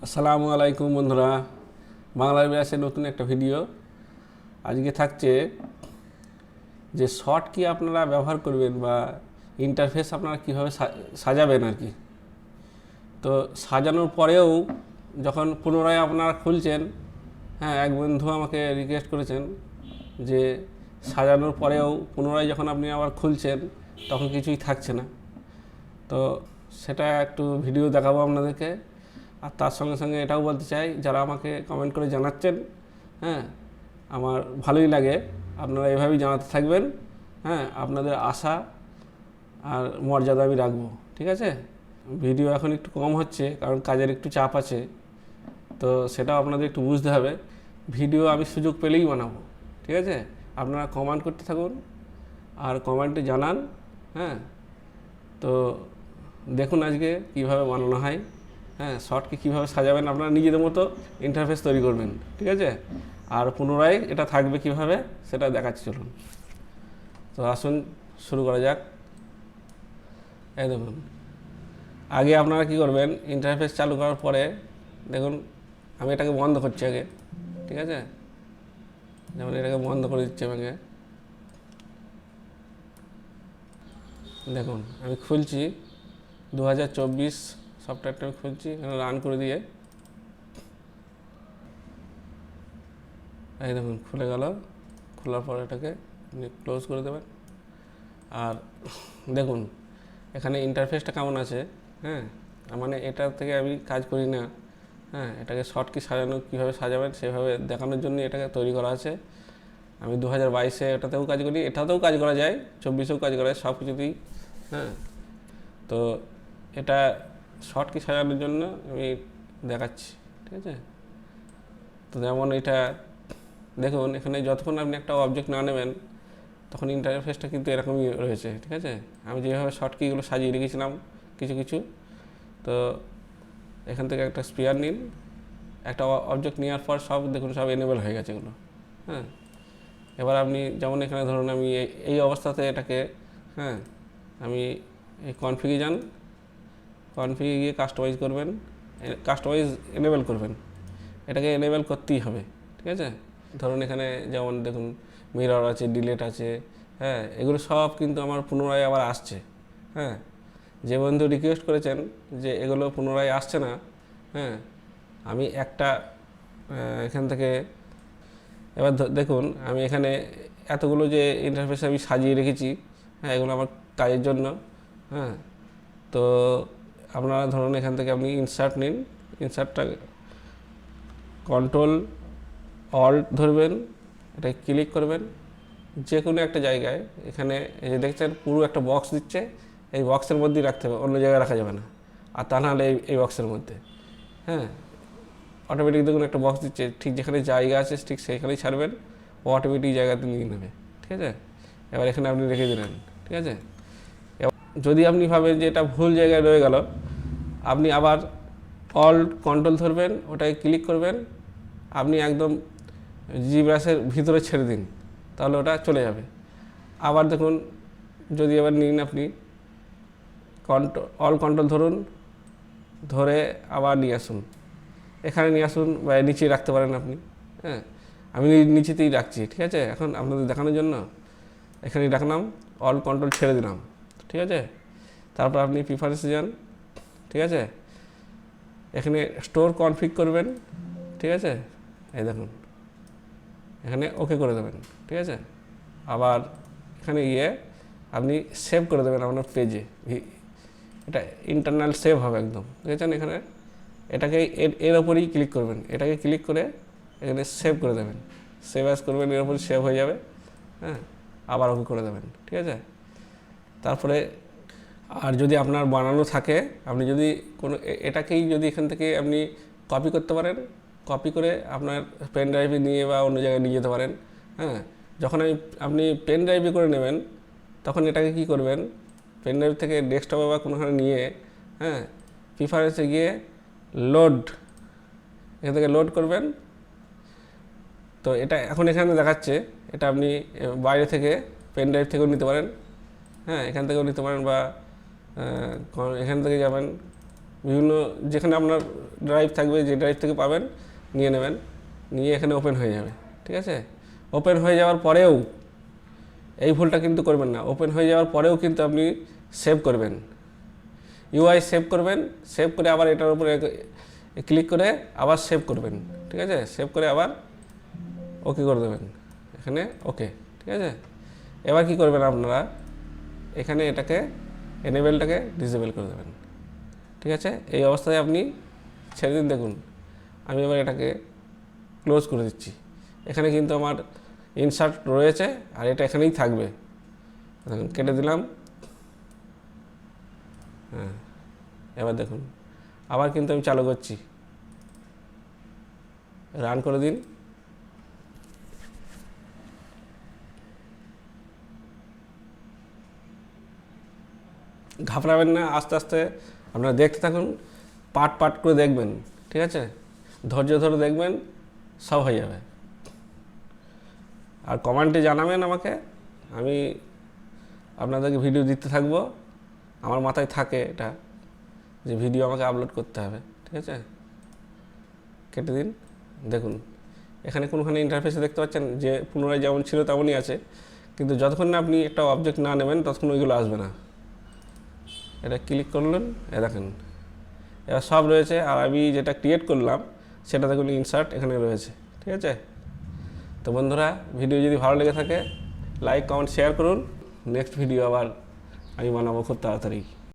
আসসালামু আলাইকুম বন্ধুরা, বাংলার ব্যাসের নতুন একটা ভিডিও আজকে থাকছে যে শর্ট কি আপনারা ব্যবহার করবেন বা ইন্টারফেস আপনারা কীভাবে সাজাবেন আর কি। তো সাজানোর পরেও যখন পুনরায় আপনারা খুলছেন, হ্যাঁ, এক বন্ধু আমাকে রিকোয়েস্ট করেছেন যে সাজানোর পরেও পুনরায় যখন আপনি আবার খুলছেন তখন কিছুই থাকছে না। তো সেটা একটু ভিডিও দেখাবো আপনাদেরকে। আর তার সঙ্গে সঙ্গে এটাও বলতে চাই, যারা আমাকে কমেন্ট করে জানাচ্ছেন, হ্যাঁ, আমার ভালোই লাগে, আপনারা এভাবেই জানাতে থাকবেন। হ্যাঁ, আপনাদের আশা আর মর্যাদা আমি রাখবো, ঠিক আছে। ভিডিও এখন একটু কম হচ্ছে কারণ কাজের একটু চাপ আছে, তো সেটাও আপনাদের একটু বুঝতে হবে। ভিডিও আমি সুযোগ পেলেই বানাবো, ঠিক আছে। আপনারা কমেন্ট করতে থাকুন আর কমেন্টে জানান। হ্যাঁ, তো দেখুন আজকে কিভাবে বানানো হয়। হ্যাঁ, শর্টকে কীভাবে সাজাবেন, আপনারা নিজেদের মতো ইন্টারফেস তৈরি করবেন, ঠিক আছে। আর পুনরায় এটা থাকবে কিভাবে সেটা দেখাচ্ছি, চলুন। তো আসুন শুরু করা যাক। এই দেখুন, আগে আপনারা কি করবেন, ইন্টারফেস চালু করার পরে দেখুন আমি এটাকে বন্ধ করছি আগে, ঠিক আছে। যেমন এটাকে বন্ধ করে দিচ্ছি আমাকে। দেখুন আমি খুলছি 2024 সফটওয়্যারটা আমি খুলছি, এখানে রান করে দিয়ে এই দেখুন খুলে গেল। খোলার পর এটাকে আপনি ক্লোজ করে দেবেন। আর দেখুন এখানে ইন্টারফেসটা কেমন আছে। হ্যাঁ, মানে এটা থেকে আমি কাজ করি না। হ্যাঁ, এটাকে শর্ট কি সাজানো কীভাবে সাজাবেন সেভাবে দেখানোর জন্য এটাকে তৈরি করা আছে। আমি 2022-এ এটাতেও কাজ করি, এটাতেও কাজ করা যায়, 24-এও কাজ করা যায়, সব কিছুতেই। হ্যাঁ, তো এটা শর্ট কি সাজানোর জন্য আমি দেখাচ্ছি, ঠিক আছে। তো যেমন এটা দেখুন, এখানে যতক্ষণ আপনি একটা অবজেক্ট না নেবেন তখন ইন্টারফেসটা কিন্তু এরকমই রয়েছে, ঠিক আছে। আমি যেভাবে শর্ট কিগুলো সাজিয়ে রেখেছিলাম কিছু কিছু, তো এখান থেকে একটা স্পিয়ার নিন, একটা অবজেক্ট নেওয়ার পর সব দেখুন সব এনেবল হয়ে গেছে এগুলো। হ্যাঁ, এবার আপনি যেমন এখানে ধরুন আমি এই অবস্থাতে এটাকে, হ্যাঁ, আমি এই কনফিগে যান, কনফিগে গিয়ে কাস্টমাইজ করবেন, কাস্টমাইজ এনেবল করবেন, এটাকে এনেবল করতেই হবে, ঠিক আছে। ধরুন এখানে যেমন দেখুন মিরর আছে, ডিলেট আছে, হ্যাঁ, এগুলো সব কিন্তু আমার পুনরায় আবার আসছে। হ্যাঁ, যে বন্ধু রিকোয়েস্ট করেছেন যে এগুলো পুনরায় আসছে না, হ্যাঁ, আমি একটা এখান থেকে এবার দেখুন আমি এখানে এতগুলো যে ইন্টারফেস আমি সাজিয়ে রেখেছি, হ্যাঁ, এগুলো আমার কাজের জন্য। হ্যাঁ, তো আপনারা ধরুন এখান থেকে আপনি ইনসার্ট নিন, ইনসার্টটা কন্ট্রোল অল্ট ধরবেন, এটা ক্লিক করবেন যে কোনো একটা জায়গায়। এখানে এই যে দেখছেন পুরো একটা বক্স দিচ্ছে, এই বক্সের মধ্যেই রাখতে হবে, অন্য জায়গায় রাখা যাবে না। আর তা নাহলে এই বক্সের মধ্যে, হ্যাঁ, অটোমেটিক দেখুন একটা বক্স দিচ্ছে, ঠিক যেখানে জায়গা আছে ঠিক সেইখানেই ছাড়বেন, ও অটোমেটিক জায়গাতে নিয়ে নেবে, ঠিক আছে। এবার এখানে আপনি রেখে দিলেন, ঠিক আছে। যদি আপনি ভাবেন যে এটা ভুল জায়গায় রয়ে গেল, আপনি আবার অল্ট কন্ট্রোল ধরবেন, ওটাকে ক্লিক করবেন, আপনি একদম জি ব্রাশের ভিতরে ছেড়ে দিন, তাহলে ওটা চলে যাবে। আবার দেখুন যদি এবার নিন আপনি অল কন্ট্রোল ধরুন, ধরে আবার নিয়ে আসুন, এখানে নিয়ে আসুন বা নিচে রাখতে পারেন আপনি। হ্যাঁ, আমি নিচেতেই রাখছি, ঠিক আছে। এখন আপনাদের দেখানোর জন্য এখানেই রাখলাম, অল কন্ট্রোল ছেড়ে দিলাম, ঠিক আছে। তারপর আপনি প্রিফারেন্সে যান, ঠিক আছে। এখানে স্টোর কনফিগ করবেন, ঠিক আছে। এই দেখুন এখানে ওকে করে দেবেন, ঠিক আছে। আবার এখানে গিয়ে আপনি সেভ করে দেবেন আপনার পেজে, এটা ইন্টারনাল সেভ হবে একদম, দেখেছেন। এখানে এটাকে এর ওপরেই ক্লিক করবেন, এটাকে ক্লিক করে এখানে সেভ করে দেবেন, সেভ অ্যাজ করবেন, এর ওপরে সেভ হয়ে যাবে। হ্যাঁ, আবার ওকে করে দেবেন, ঠিক আছে। তারপরে আর যদি আপনার বানানো থাকে, আপনি যদি কোনো এটাকেই যদি এখান থেকে আপনি কপি করতে পারেন, কপি করে আপনার পেন ড্রাইভে নিয়ে বা অন্য জায়গায় নিয়ে যেতে পারেন। হ্যাঁ, যখন আপনি পেন ড্রাইভে করে নেবেন তখন এটাকে কি করবেন, পেন ড্রাইভ থেকে ডেস্কটপে বা কোনোখানে নিয়ে, হ্যাঁ, প্রিফারেন্সে গিয়ে লোড, এখান থেকে লোড করবেন। তো এটা এখন এখানে দেখাচ্ছে, এটা আপনি বাইরে থেকে পেন ড্রাইভ থেকেও নিতে পারেন, হ্যাঁ, এখান থেকেও নিতে পারেন, বা এখান থেকে যাবেন বিভিন্ন যেখানে আপনার ড্রাইভ থাকবে, যে ড্রাইভ থেকে পাবেন নিয়ে নেবেন, নিয়ে এখানে ওপেন হয়ে যাবে। ঠিক আছে, ওপেন হয়ে যাওয়ার পরেও এই ভুলটা কিন্তু করবেন না। ওপেন হয়ে যাওয়ার পরেও কিন্তু আপনি সেভ করবেন, ইউআই সেভ করবেন, সেভ করে আবার এটার উপরে ক্লিক করে আবার সেভ করবেন। ঠিক আছে, সেভ করে আবার ওকে করে দেবেন, এখানে ওকে। ঠিক আছে, এবার কি করবেন আপনারা, এখানে এটাকে এনেবেলটাকে ডিসেবল করে দেবেন। ঠিক আছে, এই অবস্থায় আপনি ছেড়ে দিন। দেখুন আমি এবার এটাকে ক্লোজ করে দিচ্ছি। এখানে কিন্তু আমার ইনসার্ট রয়েছে আর এটা এখানেই থাকবে। দেখুন কেটে দিলাম। হ্যাঁ, এবার দেখুন আবার কিন্তু আমি চালু করছি, রান করে দিন। ঘাবড়াবেন না, আস্তে আস্তে আপনারা দেখতে থাকুন, পার্ট পার্ট করে দেখবেন। ঠিক আছে, ধৈর্য ধরে দেখবেন, সব হয়ে যাবে। আর কমেন্টে জানাবেন আমাকে, আমি আপনাদেরকে ভিডিও দিতে থাকবো। আমার মাথায় থাকে এটা যে ভিডিও আমাকে আপলোড করতে হবে। ঠিক আছে, কেটে দিন। দেখুন এখানে কোনোখানে ইন্টারফেসে দেখতে পাচ্ছেন যে পুনরায় যেমন ছিল তেমনই আছে, কিন্তু যতক্ষণ না আপনি একটা অবজেক্ট না নেবেন ততক্ষণ ওইগুলো আসবে না। এটা ক্লিক করলেন, দেখেন এবার সব রয়েছে। আর আমি যেটা ক্রিয়েট করলাম সেটা দেখুন ইনসার্ট এখানে রয়েছে। ঠিক আছে, তো বন্ধুরা ভিডিও যদি ভালো লেগে থাকে লাইক কমেন্ট শেয়ার করুন। নেক্সট ভিডিও আবার আমি বানাবো খুব তাড়াতাড়ি।